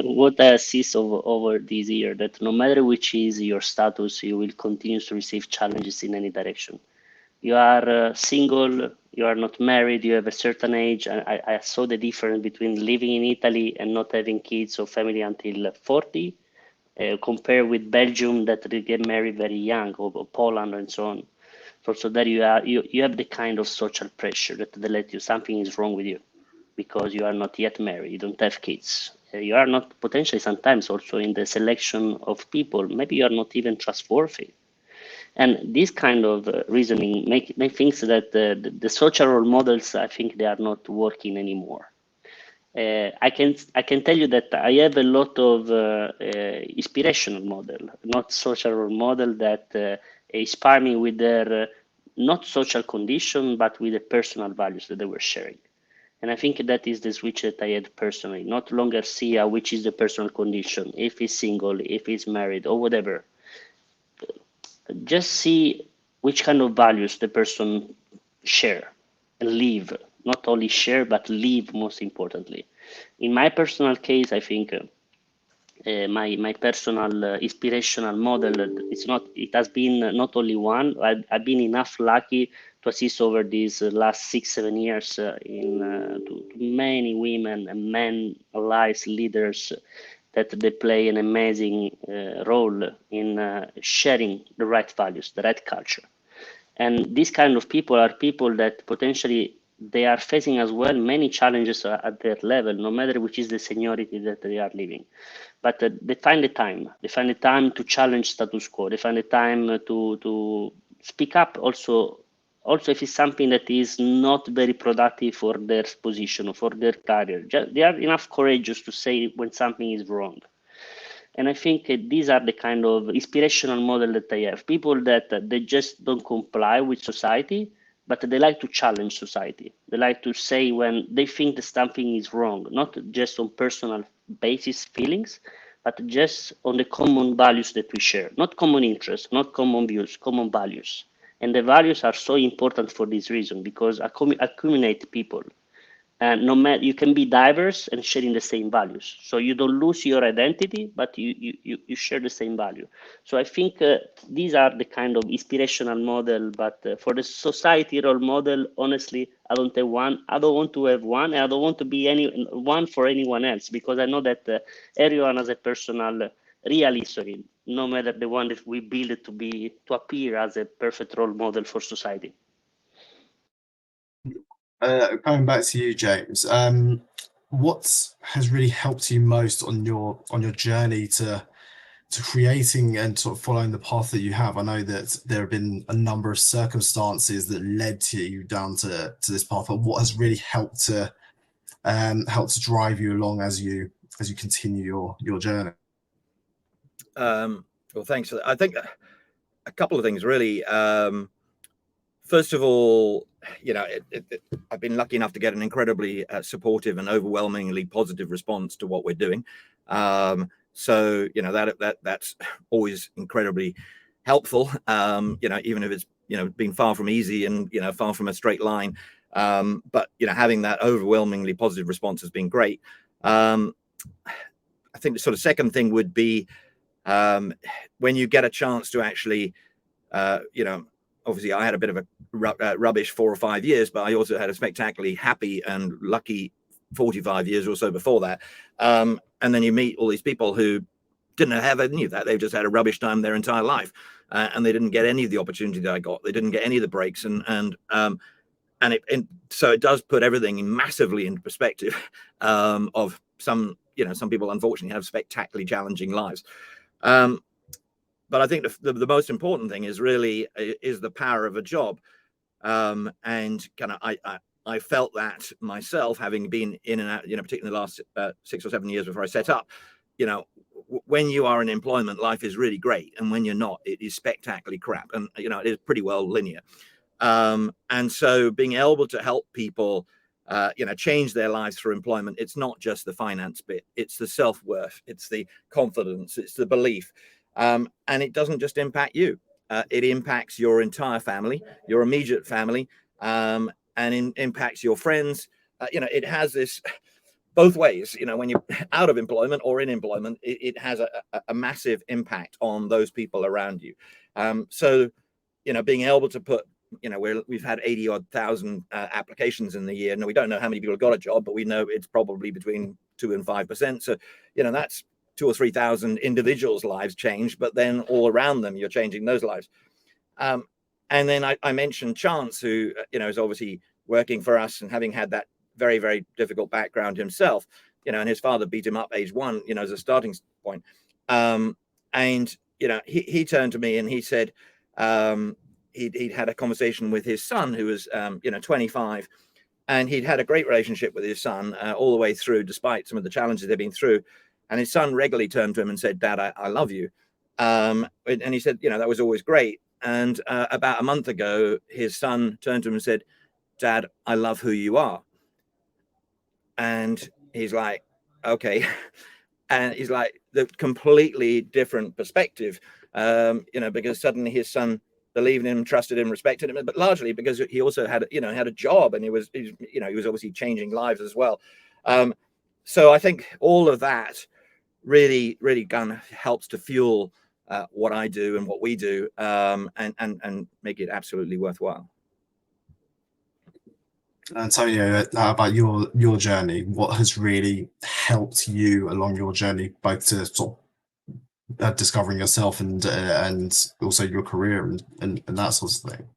what I assist over this year, that no matter which is your status, you will continue to receive challenges in any direction. You are single, you are not married, you have a certain age. I saw the difference between living in Italy and not having kids or family until 40, compared with Belgium that they get married very young, or Poland and so on. So that you have the kind of social pressure that they let you, something is wrong with you because you are not yet married, you don't have kids. You are not potentially sometimes also in the selection of people, maybe you are not even trustworthy. And this kind of reasoning make things that the social role models, I think they are not working anymore. I can tell you that I have a lot of inspirational model, not social role model, that inspire me with their not social condition, but with the personal values that they were sharing. And I think that is the switch that I had personally. Not longer see which is the personal condition, if he's single, if he's married, or whatever. Just see which kind of values the person share and live. Not only share, but live, most importantly. In my personal case, I think my personal inspirational model, it has been not only one. I've been enough lucky to assist over these last 6-7 years to many women and men, allies, leaders, that they play an amazing role in sharing the right values, the right culture. And these kind of people are people that potentially they are facing as well many challenges at their level, no matter which is the seniority that they are living. But they find the time. They find the time to challenge status quo. They find the time to speak up also if it's something that is not very productive for their position or for their career. They are enough courageous to say when something is wrong. And I think these are the kind of inspirational model that I have. People that they just don't comply with society, but they like to challenge society. They like to say when they think that something is wrong, not just on personal basis feelings, but just on the common values that we share, not common interests, not common views, common values. And the values are so important for this reason, because accumulate people. And no matter, you can be diverse and sharing the same values, so you don't lose your identity, but you share the same value. So I think these are the kind of inspirational model, but for the society role model, honestly, I don't have one. I don't want to have one, and I don't want to be one for anyone else, because I know that everyone has a personal real history, no matter the one that we build to appear as a perfect role model for society. Coming back to you, James, what has really helped you most on your journey to creating and sort of following the path that you have? I know that there have been a number of circumstances that led to you down to this path, but what has really helped to drive you along as you continue your journey? Well, thanks for that. I think a couple of things really. First of all, I've been lucky enough to get an incredibly supportive and overwhelmingly positive response to what we're doing. So that's always incredibly helpful. Even if it's been far from easy and far from a straight line. But having that overwhelmingly positive response has been great. I think the sort of second thing would be when you get a chance to actually, obviously I had a bit of a rubbish 4 or 5 years, but I also had a spectacularly happy and lucky 45 years or so before that. And then you meet all these people who didn't have any of that. They've just had a rubbish time their entire life, and they didn't get any of the opportunity that I got. They didn't get any of the breaks, and so it does put everything massively into perspective. Of some people unfortunately have spectacularly challenging lives. But I think the most important thing is the power of a job. And kind of I felt that myself, having been in and out, particularly in the last 6 or 7 years before I set up, when you are in employment, life is really great. And when you're not, it is spectacularly crap. And, it is pretty well linear. And so being able to help people, change their lives through employment, it's not just the finance bit, it's the self-worth, it's the confidence, it's the belief. And it doesn't just impact you. It impacts your entire family, your immediate family, and impacts your friends. It has this both ways. When you're out of employment or in employment, it has a massive impact on those people around you. So, being able to put, we've had 80,000 applications in the year. Now, we don't know how many people have got a job, but we know it's probably between 2 and 5%. So, that's 2,000 or 3,000 individuals' lives changed, but then all around them, you're changing those lives. And then I mentioned Chance, who, is obviously working for us and having had that very, very difficult background himself, and his father beat him up age 1, as a starting point. And, he turned to me and he said, he'd had a conversation with his son, who was, 25, and he'd had a great relationship with his son all the way through, despite some of the challenges they've been through. And his son regularly turned to him and said, "Dad, I love you." And he said, that was always great. And about a month ago, his son turned to him and said, "Dad, I love who you are." And he's like, okay. And he's like, the completely different perspective, because suddenly his son believed in him, trusted him, respected him, but largely because he also had a job, and he was obviously changing lives as well. So I think all of that really kind of helps to fuel what I do and what we do, and make it absolutely worthwhile. Antonio, how about your journey? What has really helped you along your journey, both to sort of discovering yourself and also your career and that sort of thing?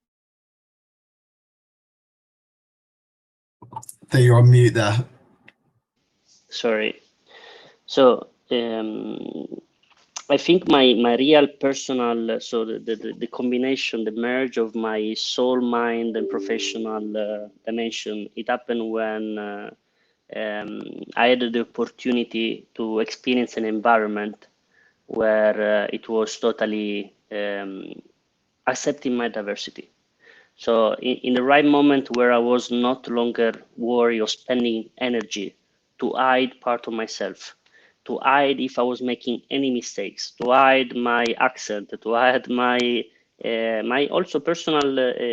think you're on mute there. Sorry. So I think my real personal, so the combination, the merge of my soul, mind, and professional dimension, it happened when I had the opportunity to experience an environment where it was totally accepting my diversity. So in the right moment where I was not longer worried or spending energy to hide part of myself, to hide if I was making any mistakes, to hide my accent, to hide my my also personal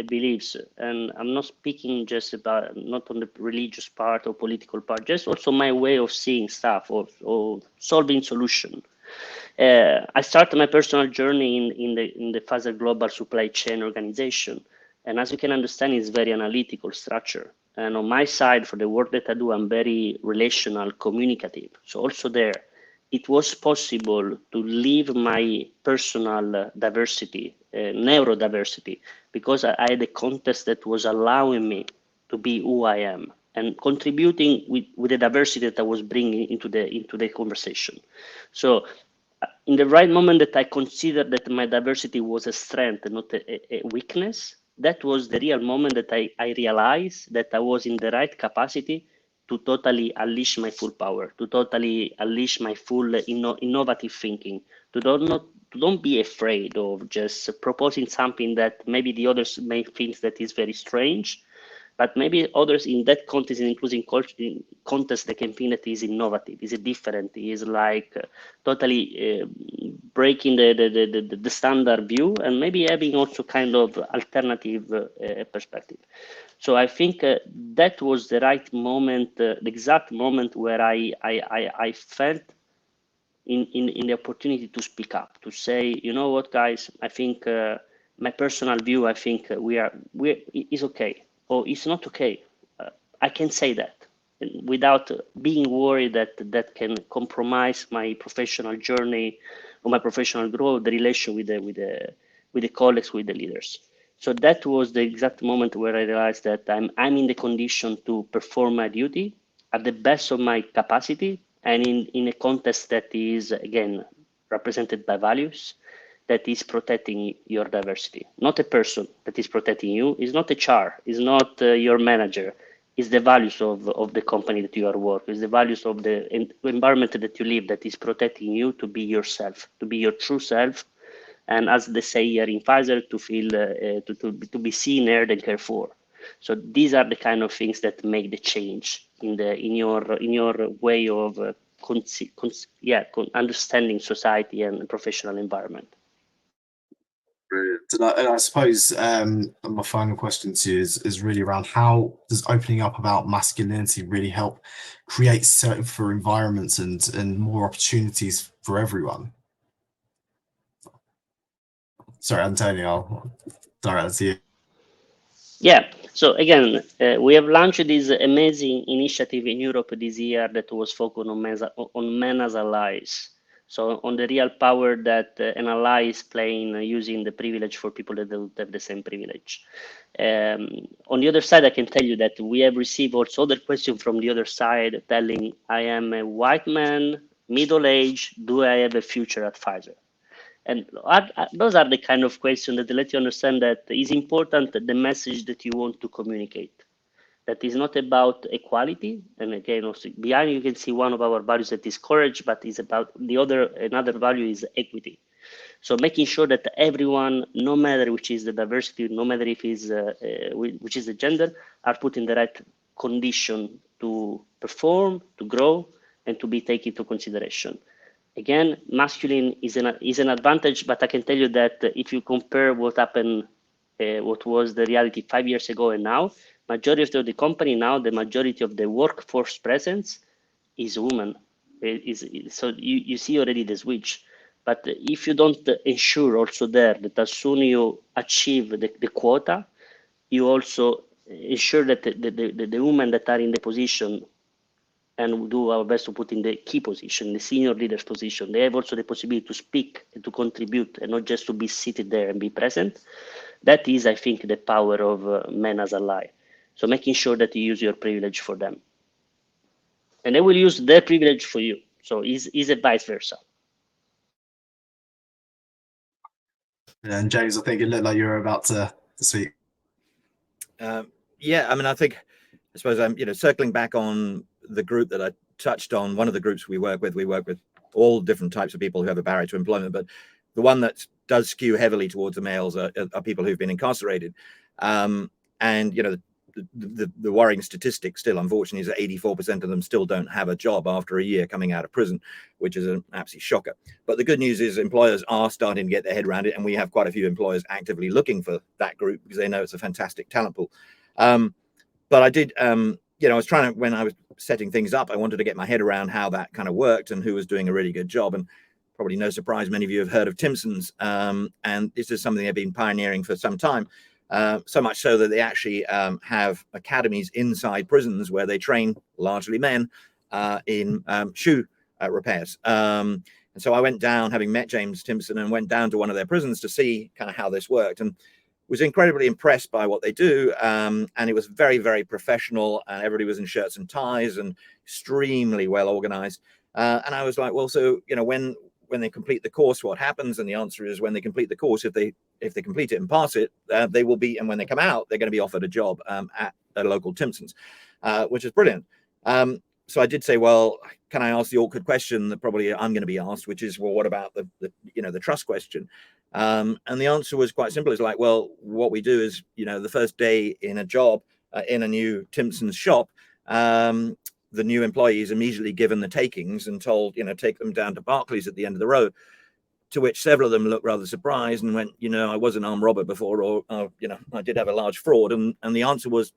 beliefs. And I'm not speaking just about not on the religious part or political part, just also my way of seeing stuff or solving solution. I started my personal journey in the Pfizer Global Supply Chain Organization, and as you can understand, it's very analytical structure. And on my side, for the work that I do, I'm very relational, communicative. So also there, it was possible to leave my personal diversity, neurodiversity, because I had a context that was allowing me to be who I am and contributing with the diversity that I was bringing into the conversation. So in the right moment that I considered that my diversity was a strength and not a weakness, that was the real moment that I realized that I was in the right capacity to totally unleash my full power, to totally unleash my full innovative thinking, to don't be afraid of just proposing something that maybe the others may think that is very strange, but maybe others in that context, including context, they can think that is innovative, is different, is like totally breaking the standard view, and maybe having also kind of alternative perspective. So I think that was the right moment, the exact moment where I felt in the opportunity to speak up, to say, you know what, guys, I think my personal view, I think is okay, or it's not okay. I can say that without being worried that that can compromise my professional journey or my professional growth, the relation with the colleagues, with the leaders. So that was the exact moment where I realized that I'm in the condition to perform my duty at the best of my capacity, and in a context that is, again, represented by values, that is protecting your diversity. Not a person that is protecting you, is not HR, is not your manager, is the values of the company that you are working, is the values of the environment that you live that is protecting you to be yourself, to be your true self. And as they say here in Pfizer, to feel, to be seen, heard, and cared for. So these are the kind of things that make the change in your way of understanding society and professional environment. Brilliant. And I suppose my final question to you is really around how does opening up about masculinity really help create safer environments and more opportunities for everyone? Sorry, Antonio, I'll direct that to you. Yeah, so again, we have launched this amazing initiative in Europe this year that was focused on men as allies. So on the real power that an ally is playing using the privilege for people that don't have the same privilege. On the other side, I can tell you that we have received also other questions from the other side telling, I am a white man, middle-aged, do I have a future at Pfizer? And those are the kind of questions that let you understand that it's important the message that you want to communicate. That is not about equality. And again, also behind you can see one of our values that is courage, but is about another value is equity. So making sure that everyone, no matter which is the diversity, no matter if is which is the gender, are put in the right condition to perform, to grow, and to be taken into consideration. Again, masculine is an advantage, but I can tell you that if you compare what happened, what was the reality 5 years ago and now, majority of the company now, the majority of the workforce presence is women. So you see already the switch. But if you don't ensure also there that as soon you achieve the quota, you also ensure that the women that are in the position, and we do our best to put in the key position, the senior leaders position, they have also the possibility to speak and to contribute and not just to be seated there and be present. That is, I think, the power of men as ally. So making sure that you use your privilege for them, and they will use their privilege for you. So is it vice versa? And James, I think it looked like you were about to speak. Yeah, I mean, I suppose I'm, circling back on the group that I touched on. One of the groups we work with all different types of people who have a barrier to employment, but the one that does skew heavily towards the males are people who've been incarcerated. And the worrying statistic still, unfortunately, is that 84% of them still don't have a job after a year coming out of prison, which is an absolute shocker. But the good news is employers are starting to get their head around it, and we have quite a few employers actively looking for that group because they know it's a fantastic talent pool. But I did, I was trying to, when I was setting things up, I wanted to get my head around how that kind of worked and who was doing a really good job. And probably no surprise, many of you have heard of Timpson's, and this is something they've been pioneering for some time. So much so that they actually have academies inside prisons where they train largely men in shoe repairs. And so I went down, having met James Timpson, and went down to one of their prisons to see kind of how this worked, and was incredibly impressed by what they do. And it was very, very professional, and everybody was in shirts and ties and extremely well organized. And I was like, well, so, when they complete the course, what happens? And the answer is, when they complete the course, if they complete it and pass it, they will be, and when they come out, they're going to be offered a job at a local Timpson's, which is brilliant. So I did say, well, can I ask the awkward question that probably I'm going to be asked, which is, well, what about the trust question? And the answer was quite simple. It's like, well, what we do is, the first day in a job in a new Timpson's shop, the new employee is immediately given the takings and told, take them down to Barclays at the end of the road. To which several of them looked rather surprised and went, I was an armed robber before, or I did have a large fraud. And the answer was,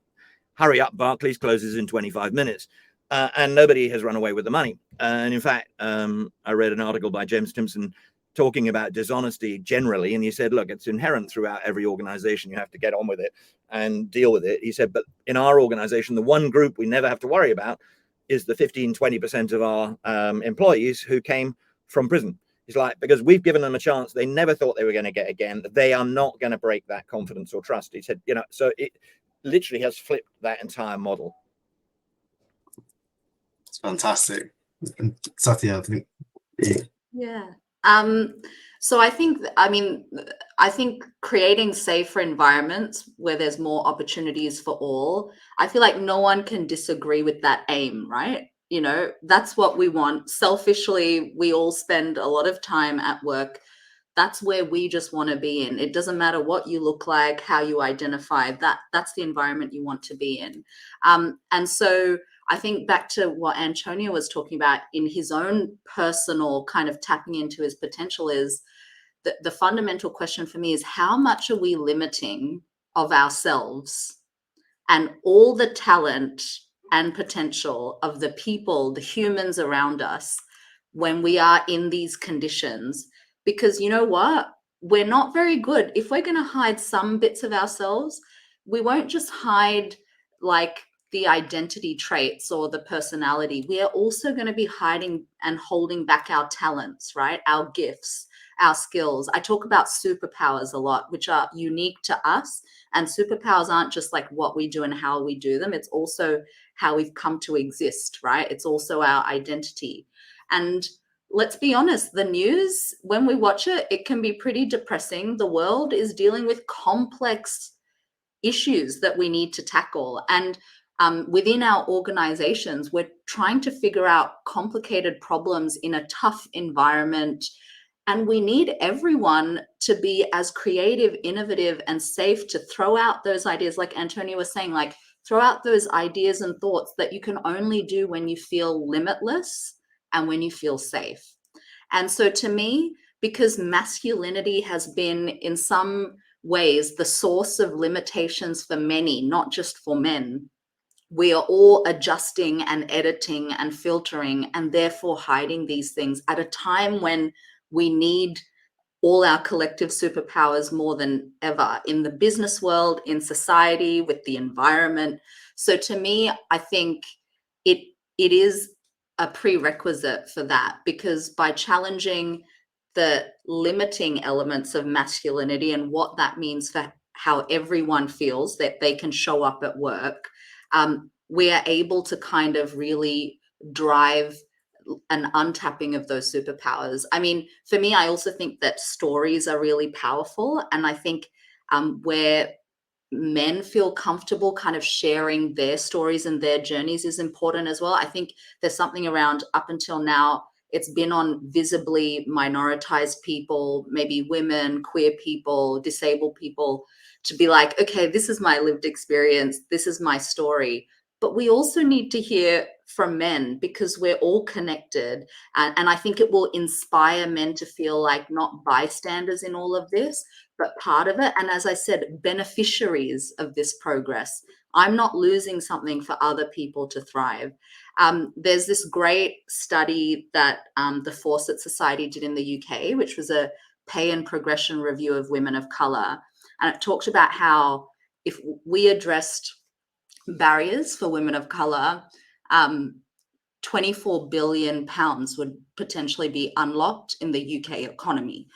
hurry up, Barclays closes in 25 minutes. And nobody has run away with the money. And in fact, I read an article by James Timpson talking about dishonesty generally, and he said, look, it's inherent throughout every organization. You have to get on with it and deal with it. He said, but in our organization, the one group we never have to worry about is the 15-20% of our employees who came from prison. He's like, because we've given them a chance they never thought they were going to get again. They are not going to break that confidence or trust. He said, so it literally has flipped that entire model. It's fantastic. Satya, I think. Yeah. So I think creating safer environments where there's more opportunities for all, I feel like no one can disagree with that aim, right? That's what we want. Selfishly, we all spend a lot of time at work. That's where we just want to be in. It doesn't matter what you look like, how you identify, that's the environment you want to be in. And so I think back to what Antonio was talking about in his own personal kind of tapping into his potential is the fundamental question for me is, how much are we limiting of ourselves and all the talent and potential of the people, the humans around us, when we are in these conditions? Because you know what? We're not very good. If we're going to hide some bits of ourselves, we won't just hide like the identity traits or the personality. We are also going to be hiding and holding back our talents, right? Our gifts, our skills. I talk about superpowers a lot, which are unique to us. And superpowers aren't just like what we do and how we do them. It's also how we've come to exist, right? It's also our identity. And let's be honest, the news, when we watch it, it can be pretty depressing. The world is dealing with complex issues that we need to tackle. And within our organizations, we're trying to figure out complicated problems in a tough environment. And we need everyone to be as creative, innovative, and safe to throw out those ideas, like Antonio was saying, like throw out those ideas and thoughts that you can only do when you feel limitless and when you feel safe. And so to me, because masculinity has been in some ways the source of limitations for many, not just for men, we are all adjusting and editing and filtering and therefore hiding these things at a time when we need all our collective superpowers more than ever in the business world, in society, with the environment. So to me, I think it is a prerequisite for that, because by challenging the limiting elements of masculinity and what that means for how everyone feels that they can show up at work, we are able to kind of really drive an untapping of those superpowers. I mean, for me, I also think that stories are really powerful. And I think where men feel comfortable kind of sharing their stories and their journeys is important as well. I think there's something around, up until now, it's been on visibly minoritized people, maybe women, queer people, disabled people, to be like, okay, this is my lived experience, this is my story. But we also need to hear from men, because we're all connected. And I think it will inspire men to feel like not bystanders in all of this, but part of it. And as I said, beneficiaries of this progress. I'm not losing something for other people to thrive. There's this great study that the Fawcett Society did in the UK, which was a pay and progression review of women of colour. And it talked about how if we addressed barriers for women of colour, 24 billion pounds would potentially be unlocked in the UK economy.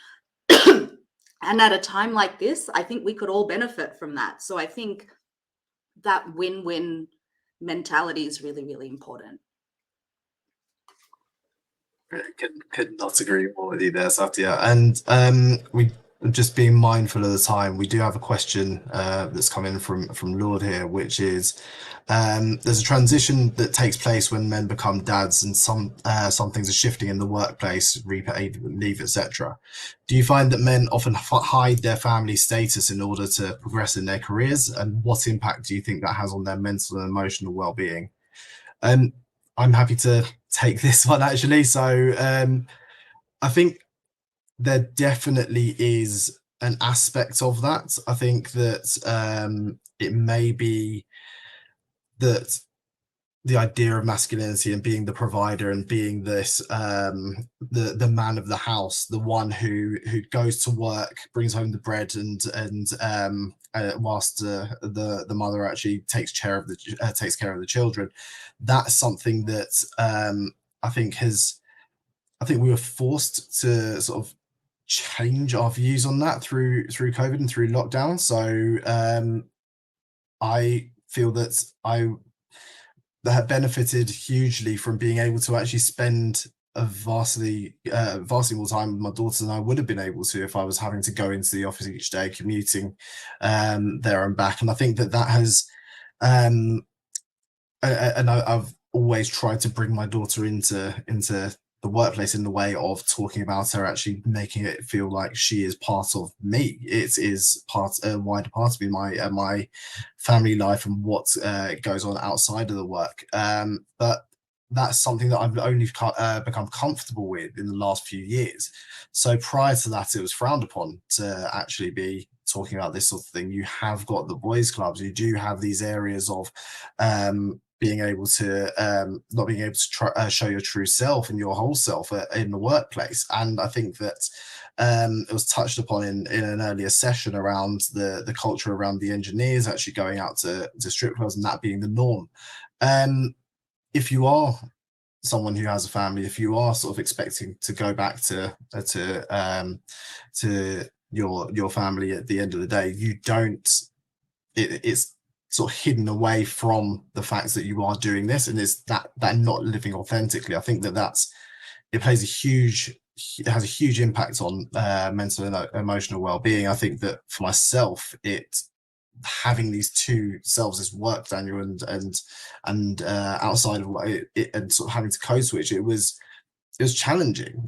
And at a time like this, I think we could all benefit from that. So I think that win-win mentality is really, really important. Could not agree more with you there, Satya. And we, just being mindful of the time, we do have a question that's come in from Lord here, which is there's a transition that takes place when men become dads, and some things are shifting in the workplace, repaid leave, etc. Do you find that men often hide their family status in order to progress in their careers, and what impact do you think that has on their mental and emotional well-being? I'm happy to take this one, actually. So I think there definitely is an aspect of that. I think that it may be that the idea of masculinity and being the provider and being this the man of the house, the one who goes to work, brings home the bread, and whilst the mother actually takes care of the children. That's something that I think we were forced to sort of change our views on that through COVID and through lockdown. So I feel that I have benefited hugely from being able to actually spend a vastly more time with my daughters than I would have been able to if I was having to go into the office each day, commuting there and back. And I think that has and I've always tried to bring my daughter into the workplace in the way of talking about her, actually making it feel like she is part of me. It is a wider part of me, my family life and what goes on outside of the work. But that's something that I've only become comfortable with in the last few years. So prior to that, it was frowned upon to actually be talking about this sort of thing. You have got the boys' clubs. You do have these areas of being able to not being able to show your true self and your whole self in the workplace. And I think that it was touched upon in an earlier session around the culture around the engineers actually going out to strip clubs and that being the norm. If you are someone who has a family, if you are sort of expecting to go back to your family at the end of the day, you don't. It's sort of hidden away from the fact that you are doing this, and it's that not living authentically. I think that it has a huge impact on mental and emotional well-being. I think that for myself, having these two selves, this work, Daniel, and outside of it, and sort of having to code switch, it was challenging,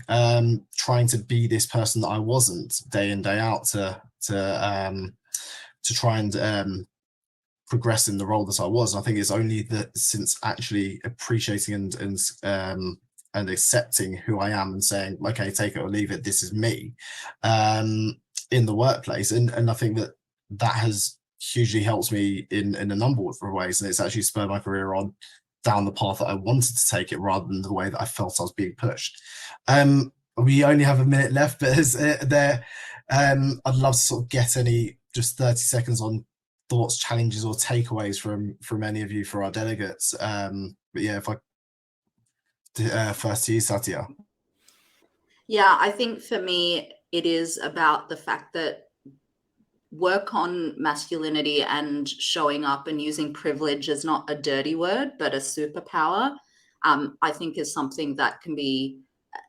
trying to be this person that I wasn't day in, day out, to try and progress in the role that I was. And I think it's only that since actually appreciating and accepting who I am and saying, okay, take it or leave it, this is me, in the workplace. And I think that has hugely helped me in a number of ways, and it's actually spurred my career on down the path that I wanted to take it, rather than the way that I felt I was being pushed. We only have a minute left, but I'd love to sort of get any just 30 seconds on thoughts, challenges, or takeaways from any of you for our delegates. But yeah, if I first to you, Satya. Yeah, I think for me, it is about the fact that work on masculinity and showing up and using privilege as not a dirty word, but a superpower, I think is something that can be,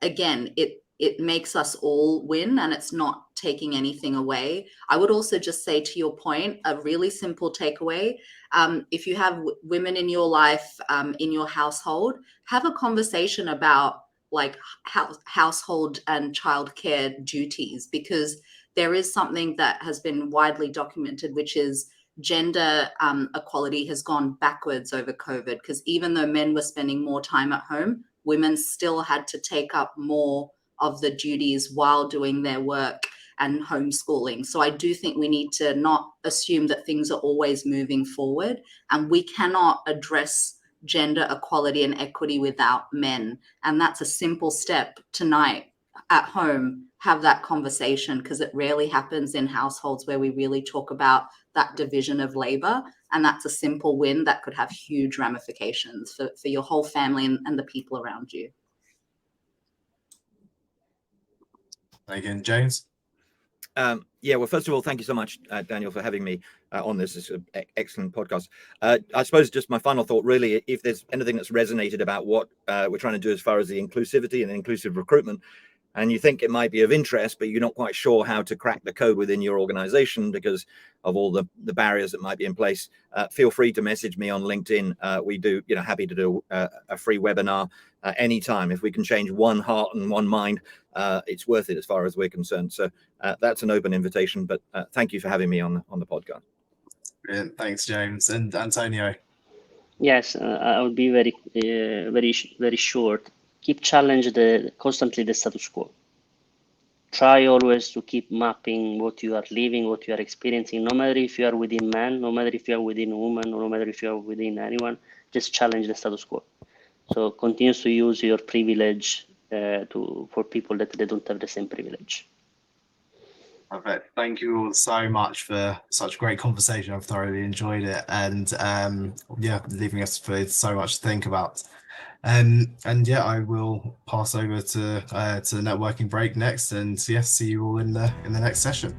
again, it makes us all win, and it's not taking anything away. I would also just say, to your point, a really simple takeaway. If you have women in your life, in your household, have a conversation about like household and childcare duties, because there is something that has been widely documented, which is gender equality has gone backwards over COVID, because even though men were spending more time at home, women still had to take up more of the duties while doing their work and homeschooling. So I do think we need to not assume that things are always moving forward, and we cannot address gender equality and equity without men. And that's a simple step tonight at home. Have that conversation, because it rarely happens in households where we really talk about that division of labor. And that's a simple win that could have huge ramifications for your whole family and the people around you. Again, James. Yeah, well, first of all, thank you so much, Daniel, for having me on this. It's an excellent podcast. I suppose just my final thought, really, if there's anything that's resonated about what we're trying to do as far as the inclusivity and inclusive recruitment, and you think it might be of interest, but you're not quite sure how to crack the code within your organization because of all the barriers that might be in place, feel free to message me on LinkedIn. We do, happy to do a free webinar anytime. If we can change one heart and one mind, it's worth it as far as we're concerned. So that's an open invitation, but thank you for having me on the podcast. Brilliant. Thanks, James. And Antonio. Yes, I would be very short. Keep constantly the status quo. Try always to keep mapping what you are living, what you are experiencing, no matter if you are within man, no matter if you are within woman, no matter if you are within anyone, just challenge the status quo. So continue to use your privilege for people that they don't have the same privilege. Perfect. Thank you all so much for such a great conversation. I've thoroughly enjoyed it, and leaving us with so much to think about. And I will pass over to the networking break next, and see you all in the next session.